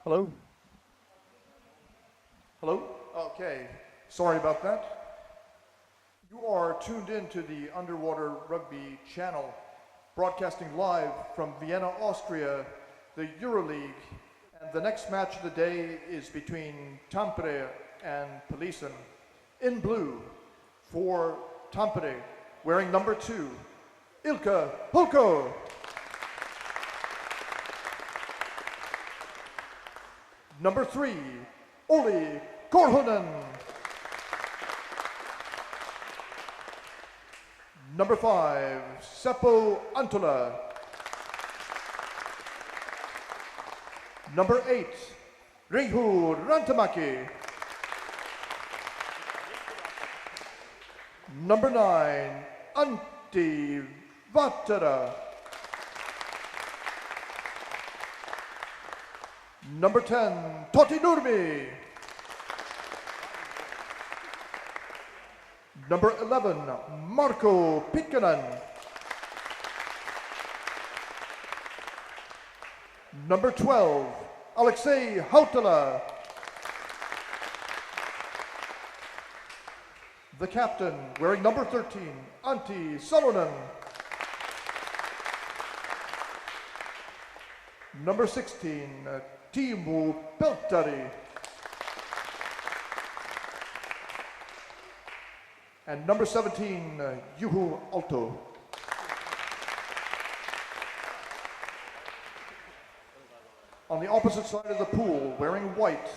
Hello? Hello? Okay, sorry about that. You are tuned in to the Underwater Rugby channel, broadcasting live from Vienna, Austria, the Euroleague. And the next match of the day is between Tampere and Polisen. In blue, for Tampere, wearing number 2, Ilkka Hulko. Number 3, Olli Korhonen. Number 5, Seppo Antula. Number 8, Rihu Rantamaki. Number 9, Antti Vattara. Number 10, Totti Nurmi. Number 11, Marko Pitkanen. Number 12, Alexei Hautala. The captain, wearing number 13, Antti Salonen. Number 16, Timu Pelttari. And number 17, Juho Alto. On the opposite side of the pool, wearing white,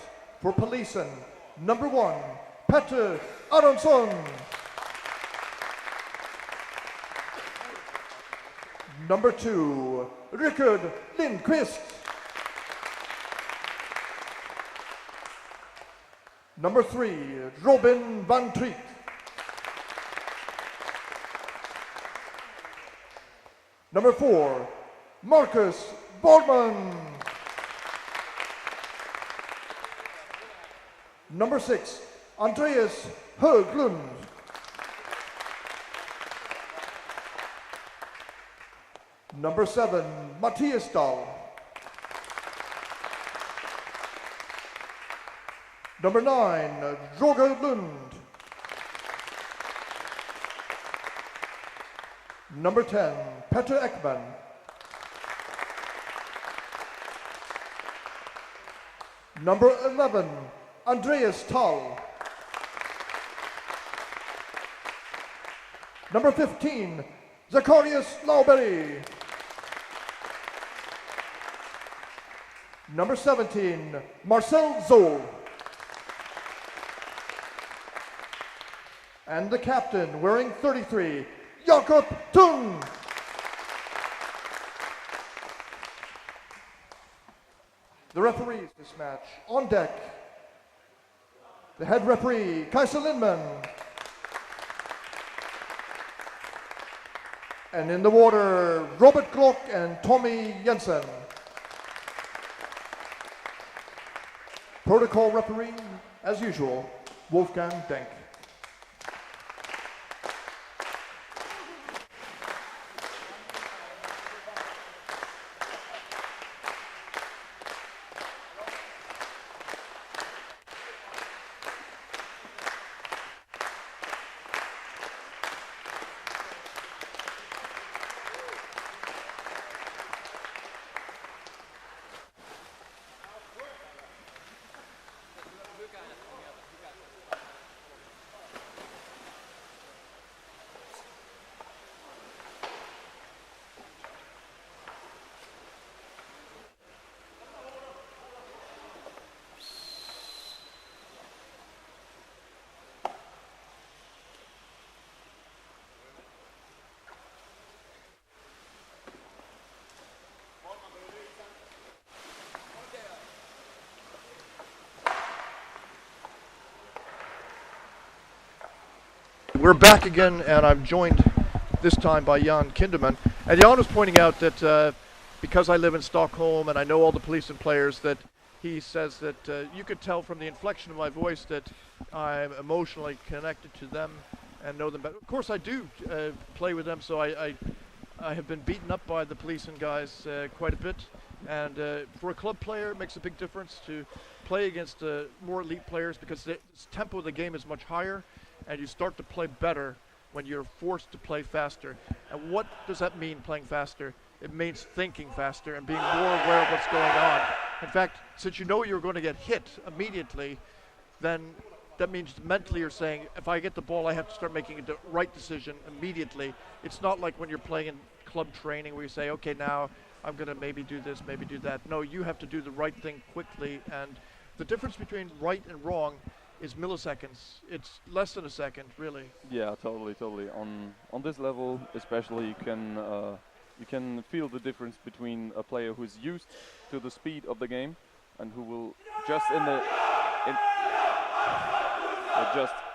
for Polisen, number 1, Petter Aronsson. Number 2, Rickard Lindqvist. Number 3, Robin van Triet. Number 4, Marcus Borgman. Number 6, Andreas Höglund. Number 7, Mattias Dahl. Number 9, Roger Lund. Number 10, Petter Ekman. Number 11, Andreas Tall. Number 15, Zacharias Lauberry. Number 17, Marcel Zoll. And the captain, wearing 33, Jakob Thun. The referees this match, on deck, the head referee, Kaiser Lindman. And in the water, Robert Glock and Tommy Jensen. Protocol referee, as usual, Wolfgang Denk. We're back again, and I'm joined this time by Jan Kinderman. And Jan was pointing out that because I live in Stockholm and I know all the police and players, that he says that you could tell from the inflection of my voice that I'm emotionally connected to them and know them better. Of course I do play with them, so I have been beaten up by the police and guys quite a bit. And for a club player, it makes a big difference to play against more elite players because the tempo of the game is much higher, and you start to play better when you're forced to play faster. And what does that mean, playing faster? It means thinking faster and being more aware of what's going on. In fact, since you know you're going to get hit immediately, then that means mentally you're saying, if I get the ball, I have to start making the right decision immediately. It's not like when you're playing in club training where you say, okay, now I'm going to maybe do this, maybe do that. No, you have to do the right thing quickly. And the difference between right and wrong is milliseconds. It's less than a second, really. Yeah, totally. On this level, especially, you can feel the difference between a player who's used to the speed of the game and who will just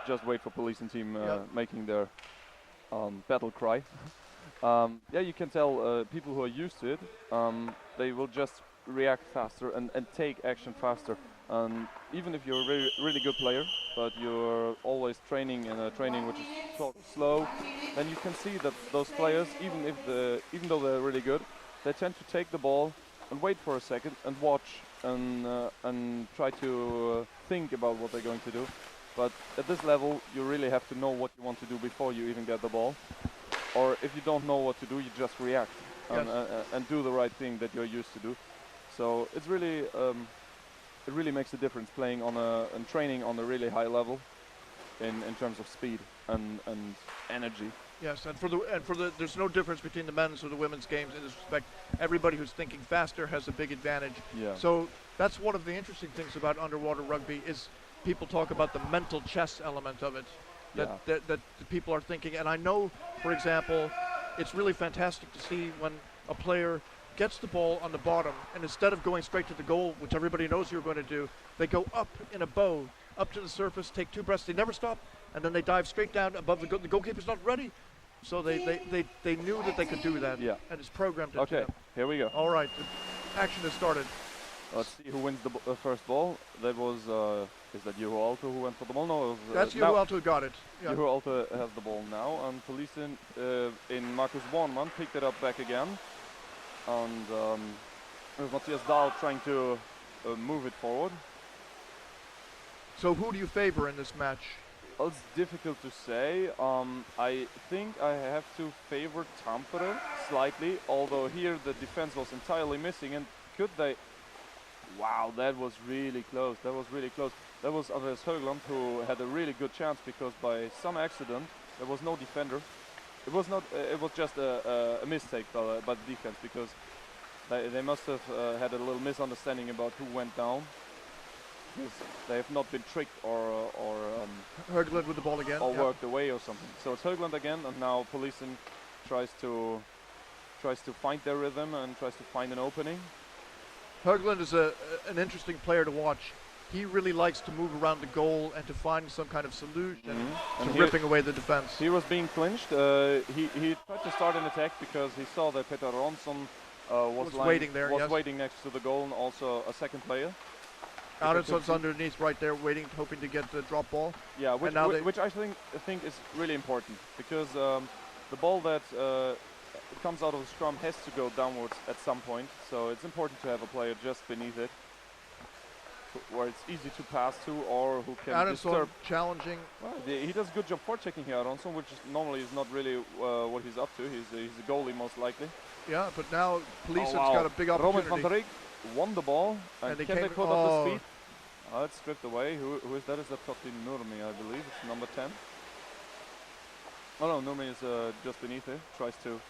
just wait for police and team making their battle cry. Yeah, you can tell people who are used to it, they will just react faster and take action faster. Even if you're a really good player, but you're always training in a training which is sort of slow, then you can see that those players, even though they're really good, they tend to take the ball and wait for a second and watch and try to think about what they're going to do. But at this level, you really have to know what you want to do before you even get the ball. Or if you don't know what to do, you just react and do the right thing that you're used to do. So it's really, it really makes a difference playing on and training on a really high level in terms of speed and energy. Yes, and there's no difference between the men's or the women's games in this respect. Everybody who's thinking faster has a big advantage. Yeah. So that's one of the interesting things about underwater rugby is people talk about the mental chess element of it. That the people are thinking, and I know, for example, it's really fantastic to see when a player gets the ball on the bottom, and instead of going straight to the goal, which everybody knows you're going to do, they go up in a bow, up to the surface, take 2 breaths, they never stop, and then they dive straight down above the goal. The goalkeeper's not ready, so they knew that they could do that, and it's programmed into them. Here we go. All right, the action has started. Let's see who wins the first ball. That was, is that Juho Aalto who went for the ball? No, that's Juho Aalto who got it. Yeah. Juho Aalto has the ball now, and Polisen in Marcus Warnman picked it up back again. And Matthias Dahl trying to move it forward. So who do you favor in this match? Well, it's difficult to say. I think I have to favor Tampere slightly, although here the defense was entirely missing. And could they... Wow, that was really close. That was really close. That was Andreas Högland who had a really good chance because by some accident there was no defender. It was not. It was just a mistake by the defense because they must have had a little misunderstanding about who went down. Because they have not been tricked or Högland with the ball again. Or worked away or something. So it's Högland again, and now Polisen tries to find their rhythm and tries to find an opening. Högland is an interesting player to watch. He really likes to move around the goal and to find some kind of solution to ripping away the defense. He was being clinched. He tried to start an attack because he saw that Peter Ronsson was waiting there. Waiting next to the goal, and also a second player. Aronson's underneath right there, waiting, hoping to get the drop ball. Yeah, which I think is really important because the ball that comes out of the scrum has to go downwards at some point. So it's important to have a player just beneath it, where it's easy to pass to or who can disturb. Challenging. Well, he does a good job forechecking here, Aronson, which normally is not really what he's up to. He's a goalie most likely. Yeah, but now Polisen's got a big opportunity. Roman van der Rijk won the ball, and can they put up the speed? It's stripped away. Who is that? Is that Totti Nurmi, I believe. It's number 10. Oh no, Nurmi is just beneath it. Tries to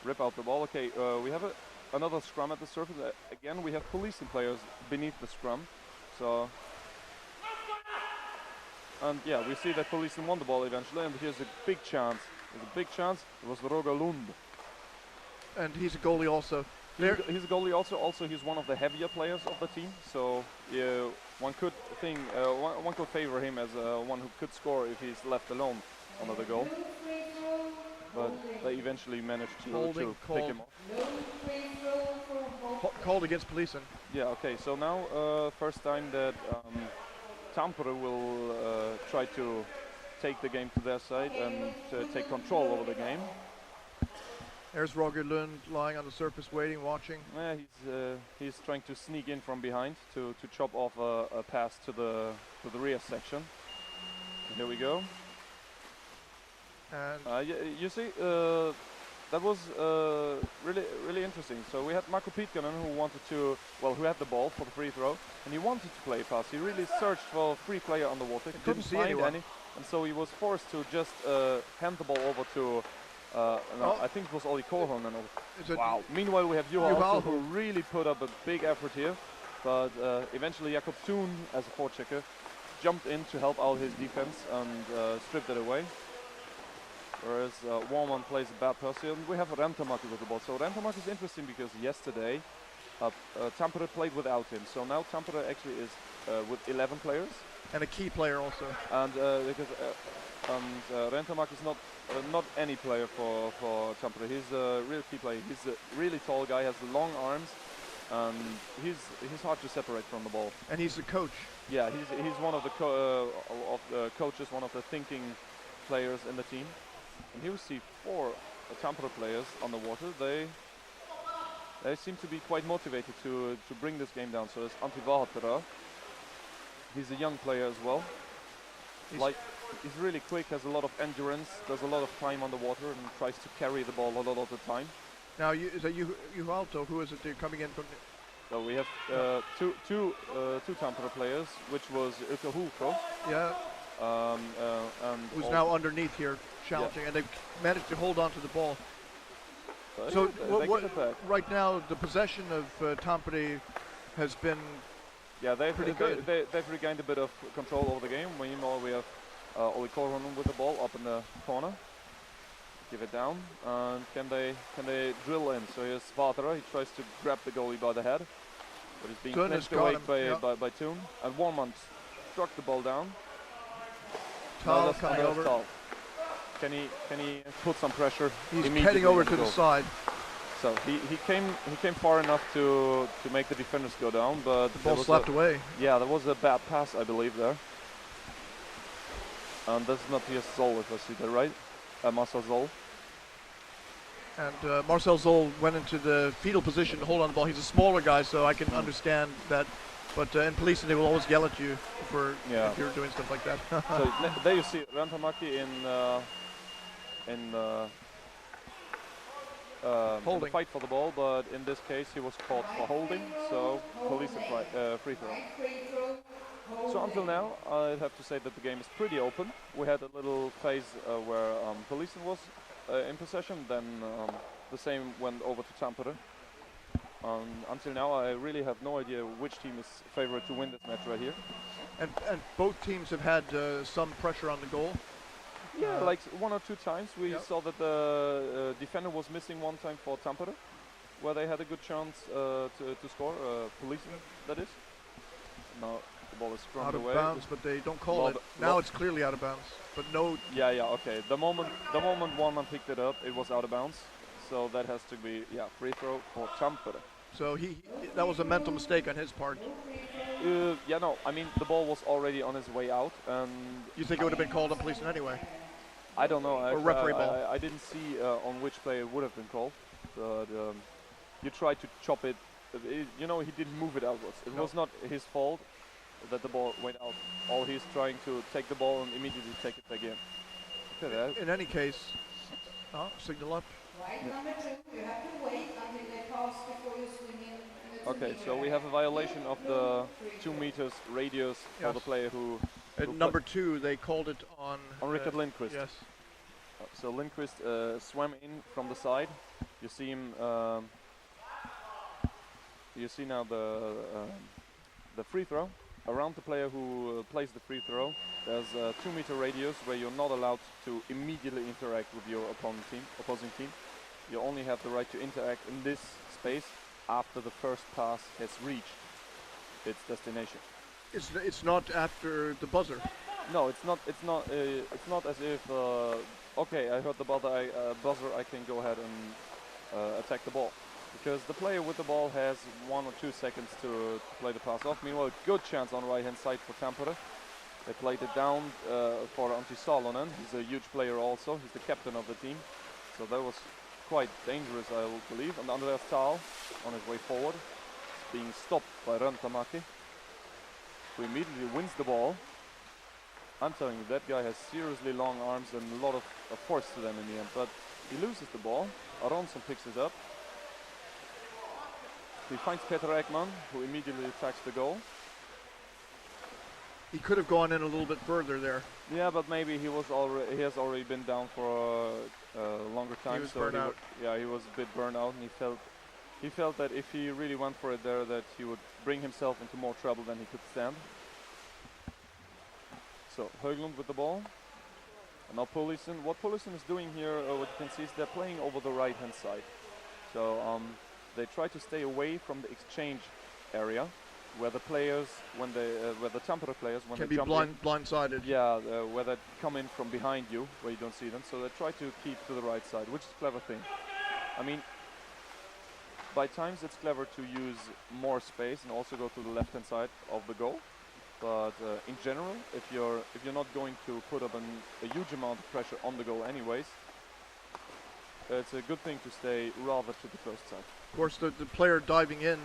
rip out the ball. Okay, we have another scrum at the surface. Again, we have Polisen players beneath the scrum. So, and yeah, we see that Polisen won the ball eventually, and here's a big chance. There's a big chance. It was Roger Lund. And he's a goalie also. He's a goalie also. Also, he's one of the heavier players of the team. So, yeah, one could favor him as one who could score if he's left alone under the goal. But they eventually managed to pick him off. Called against Polisen. Yeah, okay, so now first time that Tampere will try to take the game to their side and take control over the game. There's Roger Lund lying on the surface, waiting, watching. Yeah, he's trying to sneak in from behind to chop off a pass to the rear section. Here we go. And you see, that was really interesting. So we had Marco Pitkanen who had the ball for the free throw, and he wanted to play fast. He really searched for a free player on the water. He couldn't see anyone. And so he was forced to just hand the ball over to, I think it was Olli Korhonen. Wow. Meanwhile, we have Juha who really put up a big effort here, but eventually Jakob Thun, as a forechecker, jumped in to help out his defense and stripped it away. Whereas Warman plays a bad pass here, and we have Rentamaki with the ball. So Rentamaki is interesting because yesterday Tampere played without him. So now Tampere actually is with 11 players. And a key player also. And because Rentamaki is not any player for Tampere. He's a real key player. He's a really tall guy, has long arms, and he's hard to separate from the ball. And he's the coach. Yeah, he's one of the coaches, one of the thinking players in the team. And here we see 4 Tampere players on the water. They seem to be quite motivated to bring this game down. So it's Antti Vahatera. He's a young player as well. He's really quick, has a lot of endurance, does a lot of time on the water, and tries to carry the ball a lot of the time. Now, is that Juhalto? Who is it coming in from? So we have two Tampere players, which was Ilkka Huukko. Yeah. And who's now underneath here challenging, and they've managed to hold on to the ball. So right now the possession of Tampere has been pretty good. They've regained a bit of control over the game. Meanwhile, we have Olli Korhonen with the ball up in the corner. Give it down, and can they drill in? So here's Vahtera. He tries to grab the goalie by the head, but he's being clinched away by Thun. And Warman struck the ball down. Tal coming over. Tal. Can he put some pressure? He's heading over to the side. So he came far enough to make the defenders go down, but the ball slapped away. Yeah, there was a bad pass, I believe, there. And that's not Matthias Zoll, if I see that right. Marcel Zoll. And Marcel Zoll went into the fetal position to hold on the ball. He's a smaller guy, so I can understand that. But in Polisen, they will always yell at you if you're doing stuff like that. So there you see Rentamaki in the fight for the ball, but in this case he was caught for holding, so Polisen free throw. So until now, I have to say that the game is pretty open. We had a little phase where Polisen was in possession, then the same went over to Tampere. Until now, I really have no idea which team is favored to win this match right here. And both teams have had some pressure on the goal. Yeah, like 1 or 2 times we saw that the defender was missing one time for Tampere, where they had a good chance to score. Polisen, that is. Now the ball is thrown away. Out of bounds, but they don't call it. Now it's clearly out of bounds, but no. Yeah, okay. The moment Warman picked it up, it was out of bounds. So that has to be free throw for Tampere. So that was a mental mistake on his part. No. I mean, the ball was already on his way out, and you think it would have been called on Polisen anyway? I don't know. Or referee ball. I didn't see on which player it would have been called. But you tried to chop it. He didn't move it outwards. It was not his fault that the ball went out. All he's trying to take the ball and immediately take it back in. Okay, in any case, signal up. Number 2, you have to wait until they pass before you swing in. Okay, so we have a violation of the 2 meters radius for the player who At number 2, they called it on Rickard Lindqvist. Yes. So Lindqvist swam in from the side. You see him. You see now the free throw. Around the player who plays the free throw, there's a 2 meter radius where you're not allowed to immediately interact with your opposing team. You only have the right to interact in this space after the first pass has reached its destination. It's not after the buzzer. No, it's not. It's not as if okay, I heard the buzzer. I can go ahead and attack the ball. Because the player with the ball has 1 or 2 seconds to play the pass off. Meanwhile, good chance on right hand side for Tampere. They played it down for Antti Salonen. He's a huge player also. He's the captain of the team. So that was quite dangerous, I will believe. And Andreas Stahl on his way forward is being stopped by Rantamaki, who immediately wins the ball. I'm telling you, that guy has seriously long arms and a lot of force to them in the end, but he loses the ball. Aronson picks it up. He finds Peter Ekman, who immediately attacks the goal. He could have gone in a little bit further there. Yeah, but maybe he has already been down for a longer time. He was burned out. Yeah, he was a bit burned out, and he felt that if he really went for it there, that he would bring himself into more trouble than he could stand. So Höglund with the ball. And now Polisen. What Polisen is doing here, what you can see, is they're playing over the right-hand side. So they try to stay away from the exchange area, where the players, where the Tampere players, when can they be blindsided. Yeah, where they come in from behind you, where you don't see them. So they try to keep to the right side, which is a clever thing. I mean, by times it's clever to use more space and also go to the left-hand side of the goal. But in general, if you're not going to put up a huge amount of pressure on the goal anyways, it's a good thing to stay rather to the first side. Of course, the player diving in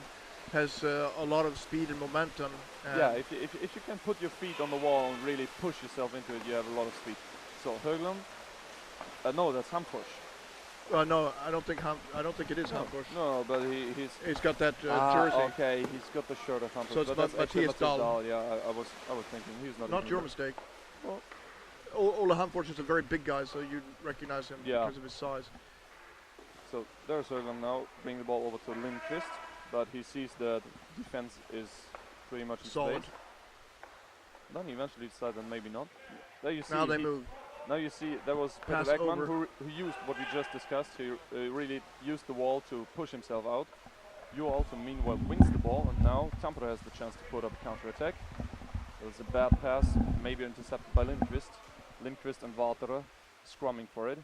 has a lot of speed and momentum. Yeah, if you can put your feet on the wall and really push yourself into it, you have a lot of speed. So Höglund, no, that's Hamfors. No, I don't think it is Hamfors. No, but he's got that jersey. Okay, he's got the shirt of Hamfors. So it's Matthias Dahl. Yeah, I was thinking he's not. Not your mistake. Well, Ole Hamfors is a very big guy, so you recognize him because of his size. So there's Höglund now, bring the ball over to Lindqvist, but he sees that defense is pretty much in solid. Place. Then he eventually decided that maybe not. There you see. Now they move. Now you see there was Peter Ekman who used what we just discussed. He really used the wall to push himself out. You also meanwhile wins the ball, and now Tampere has the chance to put up a counter-attack. It was a bad pass, maybe intercepted by Lindqvist. Lindqvist and Valtera scrumming for it.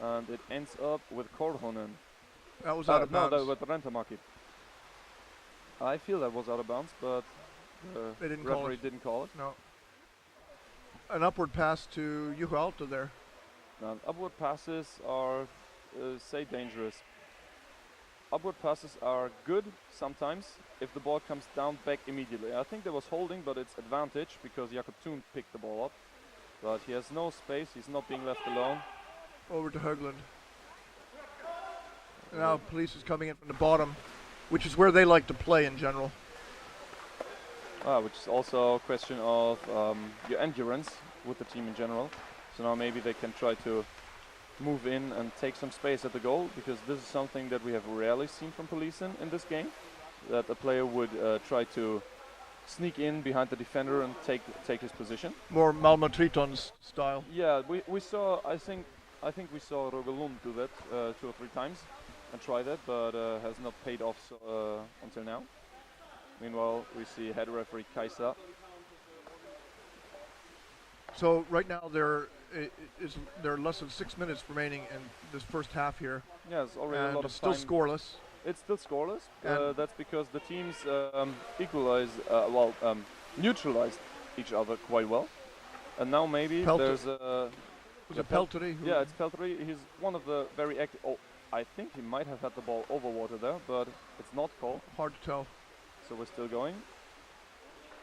And it ends up with Korhonen. That was out of bounds. No, that was Rantamaki. I feel that was out of bounds, but the referee didn't call it. No. An upward pass to Juho Alto there. Now, upward passes are, say, dangerous. Upward passes are good sometimes if the ball comes down back immediately. I think there was holding, but it's advantage because Jakob Thun picked the ball up. But he has no space, he's not being left alone. Over to Höglund. Now Police is coming in from the bottom, which is where they like to play in general. Which is also a question of your endurance with the team in general. So now maybe they can try to move in and take some space at the goal, because this is something that we have rarely seen from Polisen in this game, that a player would try to sneak in behind the defender and take his position. More Malmö Triton's style. Yeah, we saw, I think we saw Roger Lund do that 2 or 3 times and try that, but has not paid off until now. Meanwhile, we see head referee Kajsa. So right now there are less than 6 minutes remaining in this first half here. Yeah, it's already a lot of still time. Scoreless. It's still scoreless. That's because the teams neutralized each other quite well. And now maybe there's a... Was it Pelteri? Yeah, it's Pelteri. He's one of the very active... Oh, I think he might have had the ball over water there, but it's not called. Hard to tell. So we're still going.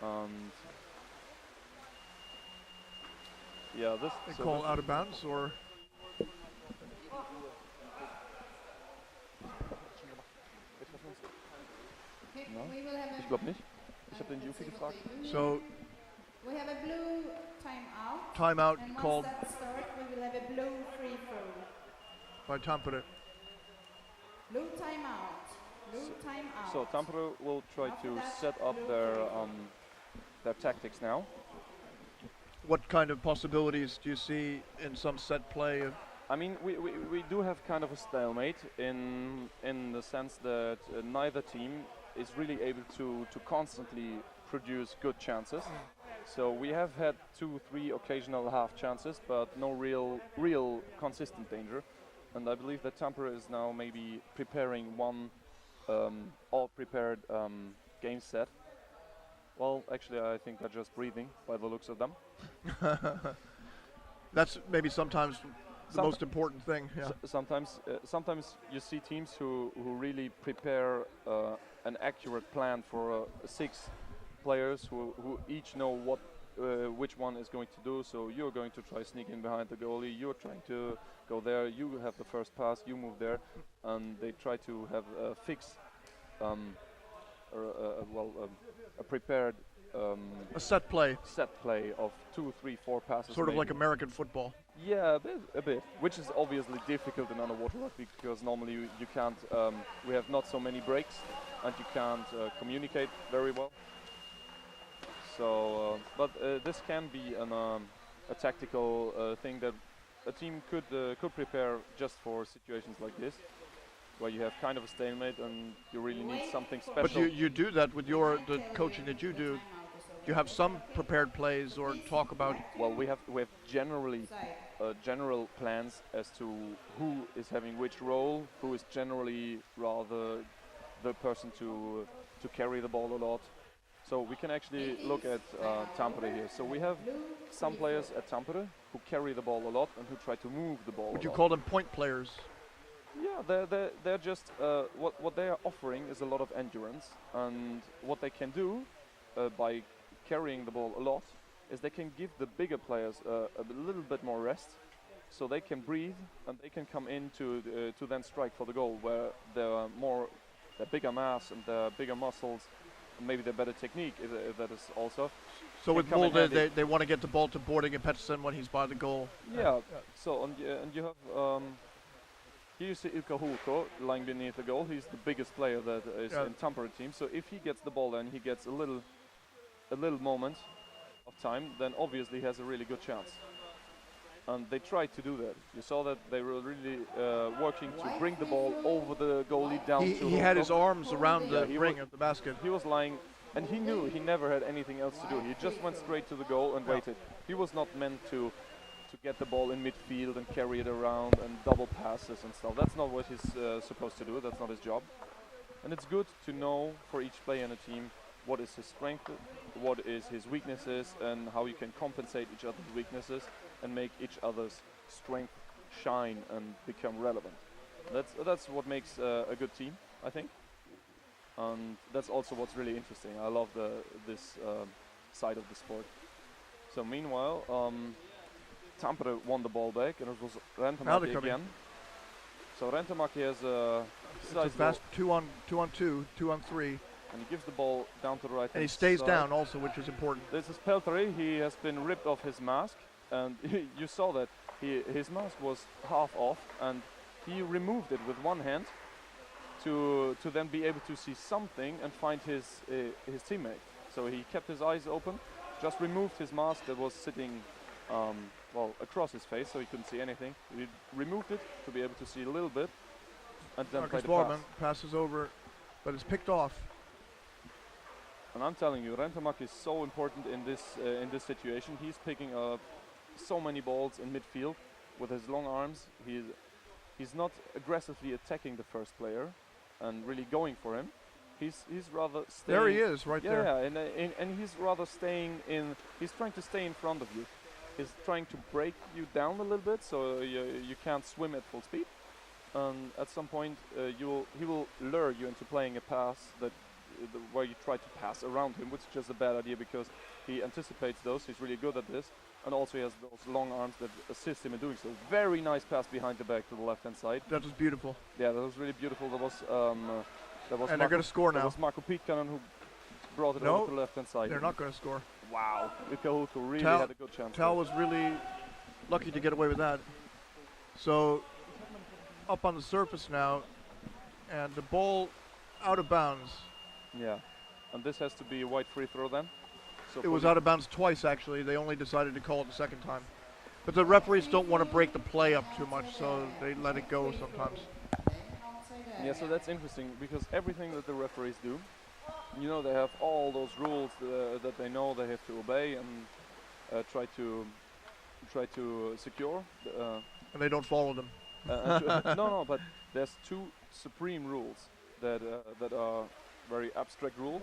And yeah, this... They call out of bounds, or... No, ich glaube nicht. Ich habe den Jufi gefragt. So, we have a blue timeout. Timeout and called. Once that starts, we will have a blue free throw. By Tampere. Blue timeout. Blue timeout. So Tampere will try to set up their tactics now. What kind of possibilities do you see in some set play? I mean, we do have kind of a stalemate in the sense that neither team is really able to constantly produce good chances. So we have had 2-3 occasional half chances, but no real consistent danger. And I believe that Tampere is now maybe preparing one all prepared game set. Well, actually, I think they're just breathing by the looks of them. That's maybe sometimes the most important thing. Yeah. Sometimes you see teams who really prepare an accurate plan for 6 players who each know what which one is going to do. So you're going to try sneaking behind the goalie. You're trying to go there. You have the first pass. You move there, and they try to have a fixed, a prepared. A set play. Set play of 2, 3, 4 passes. Sort of maybe. like American football. Yeah, a bit. Which is obviously difficult in underwater rugby because normally you can't. We have not so many breaks, and you can't communicate very well. So, but this can be a tactical thing that a team could prepare just for situations like this, where you have kind of a stalemate and you really need something special. But you do that with the coaching that you do. You have some prepared plays or talk about. Well, we have generally general plans as to who is having which role, who is generally rather the person to carry the ball a lot. So we can actually look at Tampere here. So we have some players at Tampere who carry the ball a lot and who try to move the ball. Would you call them point players? Yeah, they're just what they are offering is a lot of endurance, and what they can do by carrying the ball a lot is they can give the bigger players a little bit more rest, so they can breathe and they can come in to then strike for the goal, where they're bigger mass and they're bigger muscles, and maybe they're better technique if that is also. So with Bull, they want to get the ball to Boarding and Pettersson when he's by the goal. Yeah. So and you have. Here you see Ilkka Hulko lying beneath the goal. He's the biggest player that is in Tampere team. So if he gets the ball and he gets a little moment of time, then obviously he has a really good chance. And they tried to do that. You saw that they were really working to bring the ball over the goalie down to he had his arms around the ring of the basket. He was lying, and he knew he never had anything else to do. He just went straight to the goal and waited. He was not meant to get the ball in midfield and carry it around and double passes and stuff. That's not what he's supposed to do. That's not his job. And it's good to know for each player in a team what is his strength, what is his weaknesses, and how you can compensate each other's weaknesses and make each other's strength shine and become relevant. That's what makes a good team, I think. And that's also what's really interesting. I love this side of the sport. So meanwhile, Tampere won the ball back, and it was Rentamaki again. So Rentamaki has a fast 2-on-2, 2-on-3. And he gives the ball down to the right. And he stays down also, which is important. This is Pelteri. He has been ripped off his mask, and you saw that his mask was half off, and he removed it with one hand to then be able to see something and find his teammate. So he kept his eyes open, just removed his mask that was sitting across his face, so he couldn't see anything. He removed it to be able to see a little bit, and then Marcus played the Borman pass. passes over, but it's picked off. And I'm telling you, Rentamaki is so important in this situation. He's picking up so many balls in midfield with his long arms. He's not aggressively attacking the first player and really going for him. He's rather staying. There he is, right there. Yeah, and he's rather staying in. He's trying to stay in front of you. He's trying to break you down a little bit, so you can't swim at full speed. And at some point, he will lure you into playing a pass where you try to pass around him, which is just a bad idea because he anticipates those. He's really good at this, and also he has those long arms that assist him in doing so. Very nice pass behind the back to the left-hand side. That was beautiful. Yeah, that was really beautiful. That was. And they're going to score now. That was Marco Pitkanen who brought it over to the left-hand side. They're not going to score. Wow, Ilkka Hulko really had a good chance. Tal was really lucky to get away with that. So up on the surface now, and the ball out of bounds. Yeah, and this has to be a white free throw then? So it was out of bounds twice, actually. They only decided to call it the second time. But the referees don't want to break the play up too much, so they let it go sometimes. Yeah, so that's interesting, because everything that the referees do, you know, they have all those rules that they know they have to obey and try to secure. And they don't follow them. No, but there's two supreme rules that are very abstract rules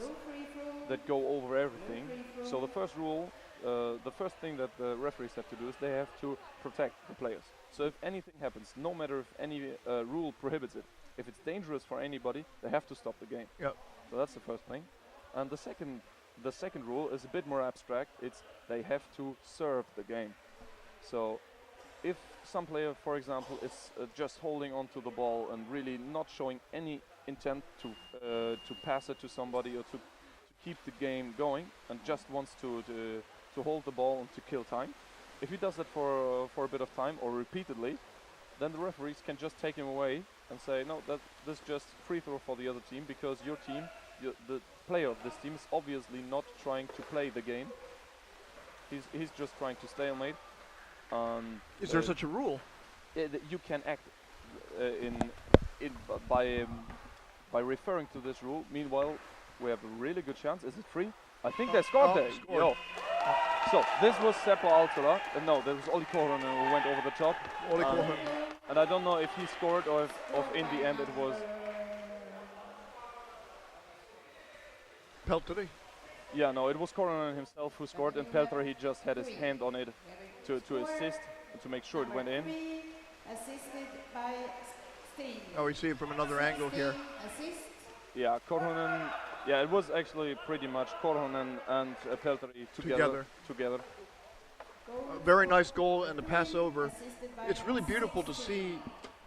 that go over everything. So the first rule, the first thing that the referees have to do is they have to protect the players. So if anything happens, no matter if any rule prohibits it, if it's dangerous for anybody, they have to stop the game. Yep. So that's the first thing. And the second rule is a bit more abstract. It's they have to serve the game. So if some player, for example, is just holding on to the ball and really not showing any intent to pass it to somebody or to keep the game going and just wants to hold the ball and to kill time, if he does that for a bit of time or repeatedly, then the referees can just take him away and say, no, this is just free throw for the other team, because your team, the player of this team, is obviously not trying to play the game. He's just trying to stalemate. Is there such a rule? You can act by referring to this rule. Meanwhile, we have a really good chance. Is it free? I think they scored there. Yo. So this was Seppo Aaltola. No, that was Olli Korhonen who went over the top. Olli Korhonen. And I don't know if he scored or if in the end it was Pelteri. Yeah, no, it was Korhonen himself who scored, and Pelteri, he just had his hand on it to assist, to make sure it went in. Assisted by Steen. Oh, we see it from another angle here. Assist. Yeah, Korhonen. Yeah, it was actually pretty much Korhonen and Pelteri together. A very nice goal and the pass over. It's really beautiful to see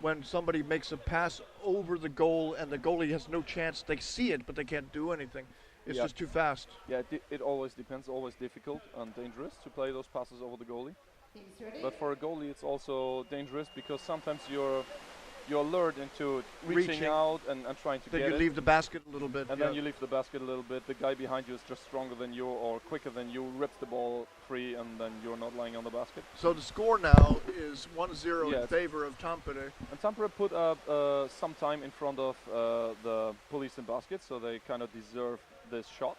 when somebody makes a pass over the goal and the goalie has no chance. They see it, but they can't do anything. It's just too fast. Yeah, it always depends. Always difficult and dangerous to play those passes over the goalie. But for a goalie, it's also dangerous because sometimes you're lured into reaching out and trying to then get it. Then you leave the basket a little bit. And then you leave the basket a little bit. The guy behind you is just stronger than you or quicker than you, rips the ball free, and then you're not lying on the basket. So the score now is 1-0 in favor of Tampere. And Tampere put up some time in front of the Polisen basket, so they kind of deserve this shot.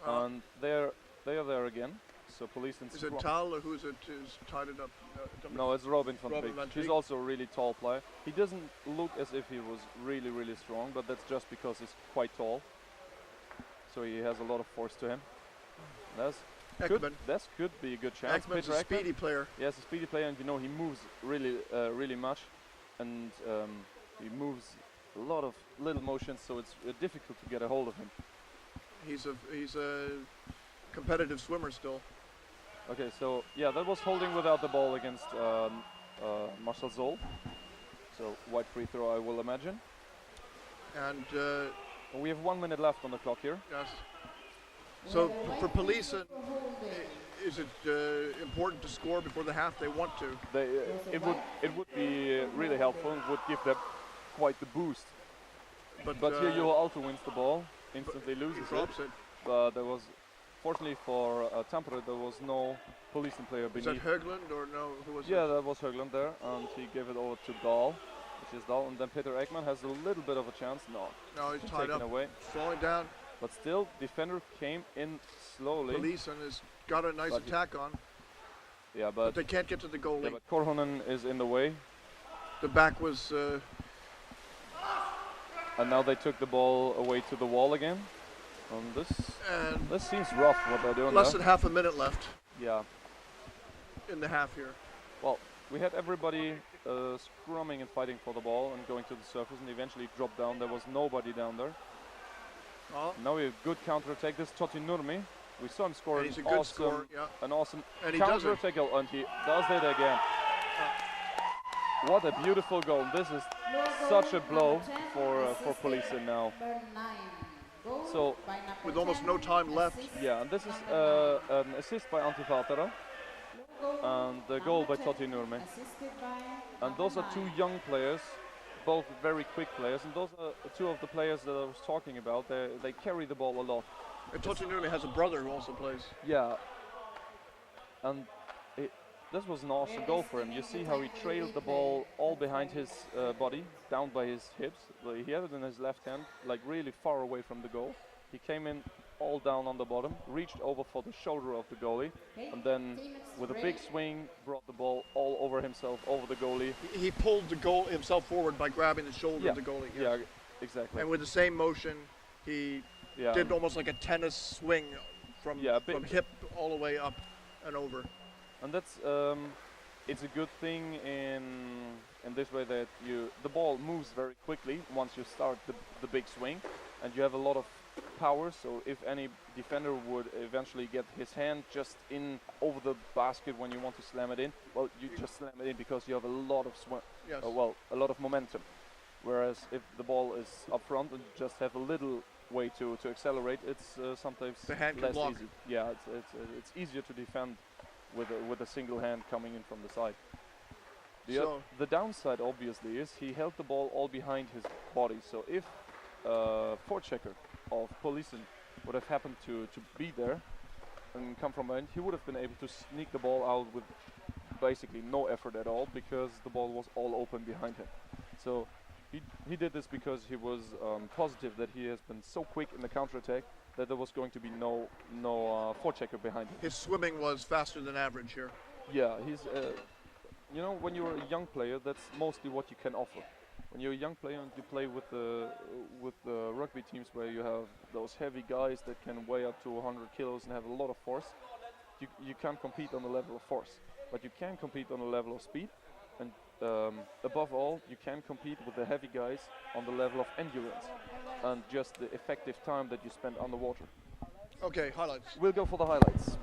And they are there again. So Polisen. Is it Tal or who's it who's tied it up? No, it's Robin van Beek. He's also a really tall player. He doesn't look as if he was really, really strong, but that's just because he's quite tall. So he has a lot of force to him. That could be a good chance. Ekman's a speedy player. Yes, a speedy player, and you know he moves really, really much, and he moves a lot of little motions, so it's difficult to get a hold of him. He's a competitive swimmer still. Okay, so yeah, that was holding without the ball against Marcel Zoll. So white free throw, I will imagine. And we have 1 minute left on the clock here. Yes. So for Polisen, is it important to score before the half? They want to. It would be really helpful. It would give them quite the boost. But here Juho Aalto wins the ball, instantly loses it. But there was. Fortunately for Tampere, there was no Polisen player beneath. Was that Höglund or no? Who was it? Yeah, that was Höglund there, and he gave it over to Dahl, which is Dahl, and then Peter Ekman has a little bit of a chance. No, he's tied up, away. falling down. But still, defender came in slowly. Polisen has got a nice attack on. Yeah, but they can't get to the goalie. Yeah, but Korhonen is in the way. The back was. And now they took the ball away to the wall again. This seems rough what they're doing. Less than half a minute left. Yeah. In the half here. Well, we had everybody scrumming and fighting for the ball and going to the surface, and eventually dropped down. There was nobody down there. Oh. Now we have good counter-attack. This is Totti Nurmi. We saw him score an awesome counter-attack goal, and he does it again. What a beautiful goal. This is such a blow for Polisen now. So, with almost no time left. Yeah, and this is an assist by Antti Valtera and the goal by Totti Nurmi. And those are two young players, both very quick players, and those are two of the players that I was talking about. They carry the ball a lot. And Totti Nurmi has a brother who also plays. Yeah, and this was an awesome goal for him. You see how he trailed the ball all behind his body, down by his hips. He had it in his left hand, like really far away from the goal. He came in all down on the bottom, reached over for the shoulder of the goalie, and then with a big swing, brought the ball all over himself, over the goalie. He pulled the goal himself forward by grabbing the shoulder of the goalie. Yes. Yeah, exactly. And with the same motion, he did almost like a tennis swing from hip all the way up and over. And that's it's a good thing in this way that the ball moves very quickly once you start the big swing, and you have a lot of power. So if any defender would eventually get his hand just in over the basket when you want to slam it in, well, you just slam it in because you have a lot of Yes. a lot of momentum. Whereas if the ball is up front and you just have a little way to accelerate, it's sometimes The hand can less block. easy. Yeah, it's easier to defend with a single hand coming in from the side. The downside obviously is he held the ball all behind his body. So if forechecker of Polisen would have happened to be there and come from behind, he would have been able to sneak the ball out with basically no effort at all because the ball was all open behind him. So he did this because he was positive that he has been so quick in the counterattack that there was going to be no forechecker behind him. His swimming was faster than average here. Yeah, he's you know, when you're a young player, that's mostly what you can offer. When you're a young player and you play with the rugby teams where you have those heavy guys that can weigh up to 100 kilos and have a lot of force, you can't compete on the level of force, but you can compete on the level of speed, and above all, you can compete with the heavy guys on the level of endurance and just the effective time that you spend underwater. Okay, highlights. We'll go for the highlights.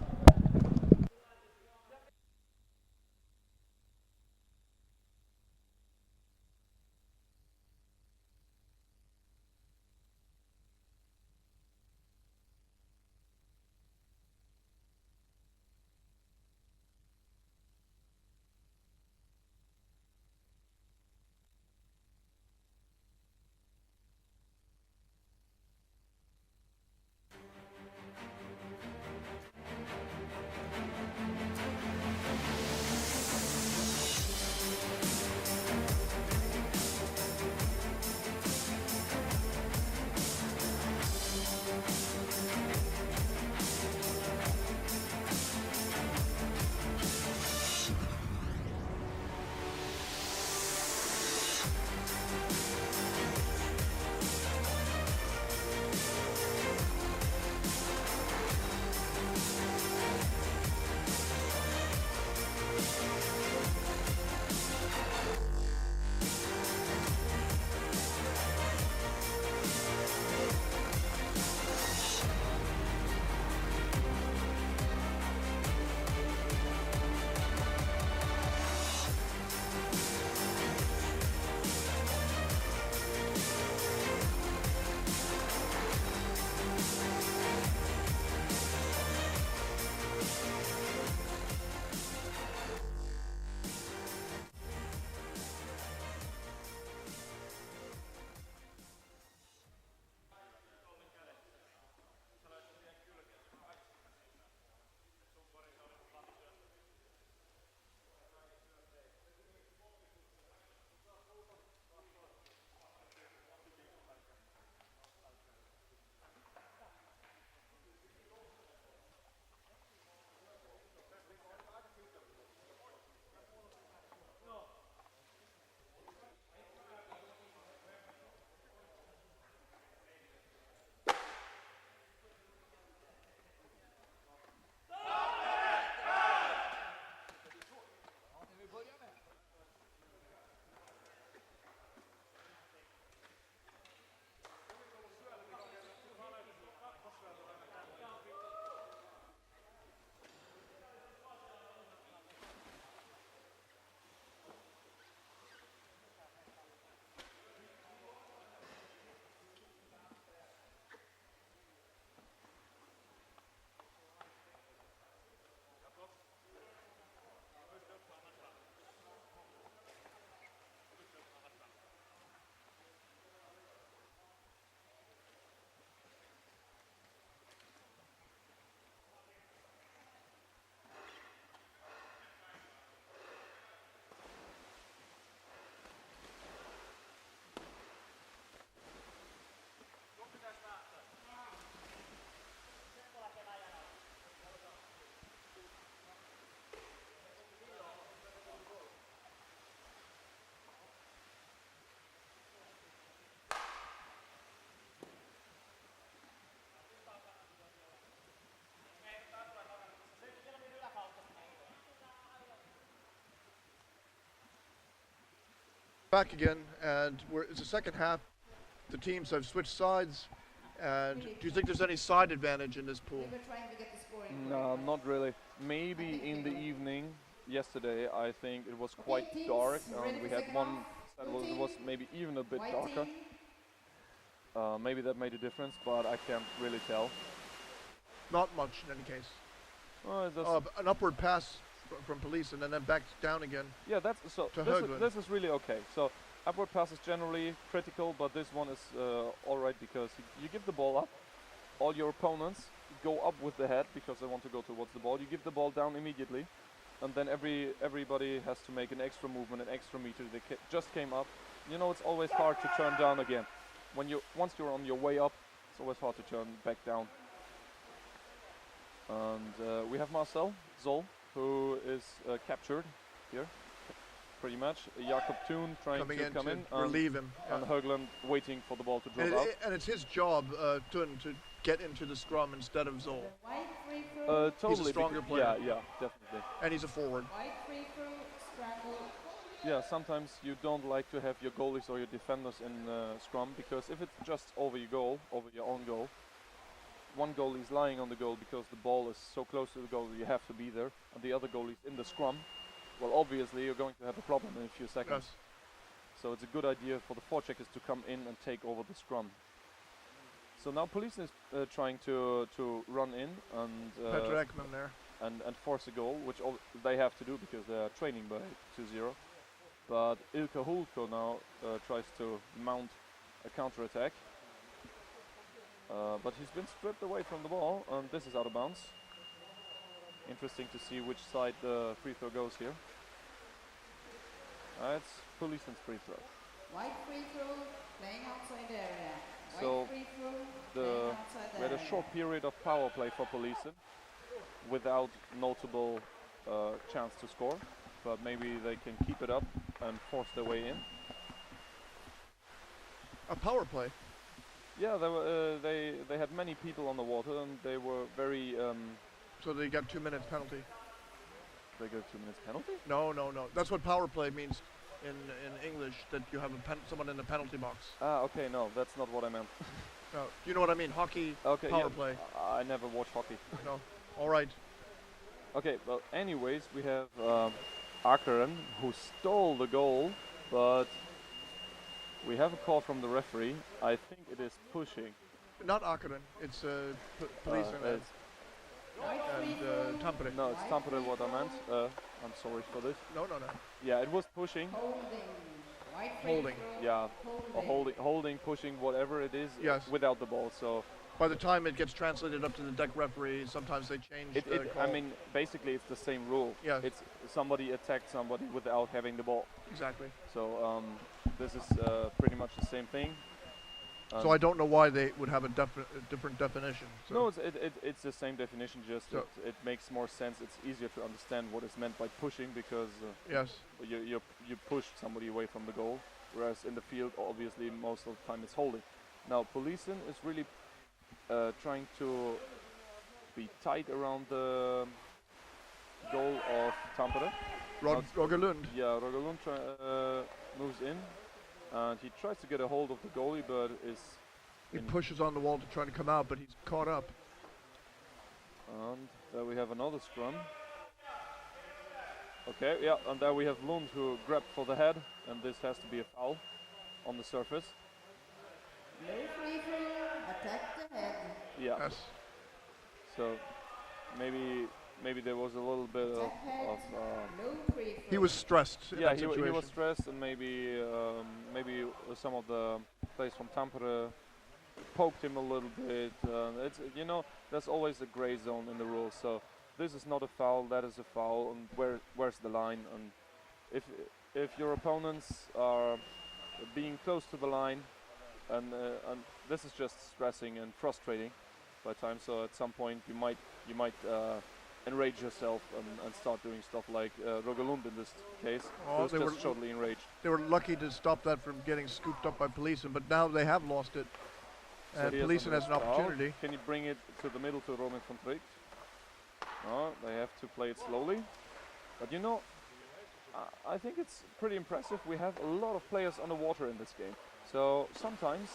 back again, and it's the second half. The teams have switched sides, and do you think there's any side advantage in this pool? We were trying to get the scoring. No, not really. Maybe in the evening, yesterday, I think it was quite dark. We had one that was maybe even a bit darker. Maybe that made a difference, but I can't really tell. Not much in any case. Well, An upward pass from police and then back down again. yeah, that's so. This is really okay. So upward pass is generally critical, but this one is all right because you give the ball up. All your opponents go up with the head because they want to go towards the ball. You give the ball down immediately, and then everybody has to make an extra movement, an extra meter. They just came up. You know, it's always hard to turn down again. Once you're on your way up, it's always hard to turn back down. And we have Marcel Zoll, who is captured here, pretty much. Jakob Thun trying to come in, relieve him, and Högland waiting for the ball to drop out. And it's his job, Thun, to get into the scrum instead of Zoll. Totally. He's a stronger player. Yeah, definitely. And he's a forward. Yeah, sometimes you don't like to have your goalies or your defenders in scrum, because if it's just over your goal, over your own goal, one goalie is lying on the goal because the ball is so close to the goal that you have to be there, and the other goalie is in the scrum, well, obviously you're going to have a problem in a few seconds. Yes. So it's a good idea for the forecheckers to come in and take over the scrum. So now Polisen is trying to run in and Petter Ekman there. And force a goal, which they have to do because they are trailing by 2-0. But Ilkka Hulko now tries to mount a counter-attack. But he's been stripped away from the ball, and this is out of bounds. Interesting to see which side the free throw goes here. It's Polisen's free throw. White free throw, playing outside area. White So free throw, playing outside we had a area. short period of power play for Polisen without notable chance to score, but maybe they can keep it up and force their way in. A power play. Yeah, they had many people on the water, and they were very. So they got 2 minutes penalty. They got 2 minutes penalty? No. That's what power play means in English. That you have someone in the penalty box. Ah, okay, no, that's not what I meant. No, you know what I mean? Hockey. Okay, power yeah, play. I never watch hockey. No. All right. Okay, well, anyways, we have Akeren, who stole the goal, but we have a call from the referee. I think it is pushing. Not Akeren. It's police and Tampere. No, it's Tampere what I meant. I'm sorry for this. No. Yeah, it was pushing. Holding. White free Holding. throw, Yeah, or holding, pushing, whatever it is, Yes. without the ball. So By the time it gets translated up to the deck referee, sometimes they change the call. I mean, basically it's the same rule. Yes. It's somebody attacked somebody without having the ball. Exactly. So this is pretty much the same thing. So I don't know why they would have a different definition. So. No, it's the same definition. Just So it makes more sense. It's easier to understand what is meant by pushing because yes. you pushed somebody away from the goal, whereas in the field, obviously, most of the time it's holding. Now, Polisen is really trying to be tight around the goal of Tampere. Roger Lund. Yeah, Roger Lund moves in, and he tries to get a hold of the goalie, but He pushes on the wall to try to come out, but he's caught up. And there we have another scrum. Okay, yeah, and there we have Lund who grabbed for the head, and this has to be a foul on the surface. no free throw, attack the head. Yeah. Yes. So maybe there was a little bit of No free throw. He was stressed in yeah, that he situation. was stressed, and maybe some of the players from Tampere poked him a little bit. It's there's always a gray zone in the rules. So this is not a foul, that is a foul, and where's the line? And if your opponents are being close to the line, and this is just stressing and frustrating by time. So at some point you might enrage yourself and start doing stuff like Roger Lund in this case. Oh, who's just totally enraged. They were lucky to stop that from getting scooped up by Polisen, but now they have lost it. So And Polisen has an opportunity. Can you bring it to the middle to Roman van Tricht? No, they have to play it slowly. But I think it's pretty impressive. We have a lot of players underwater in this game. So sometimes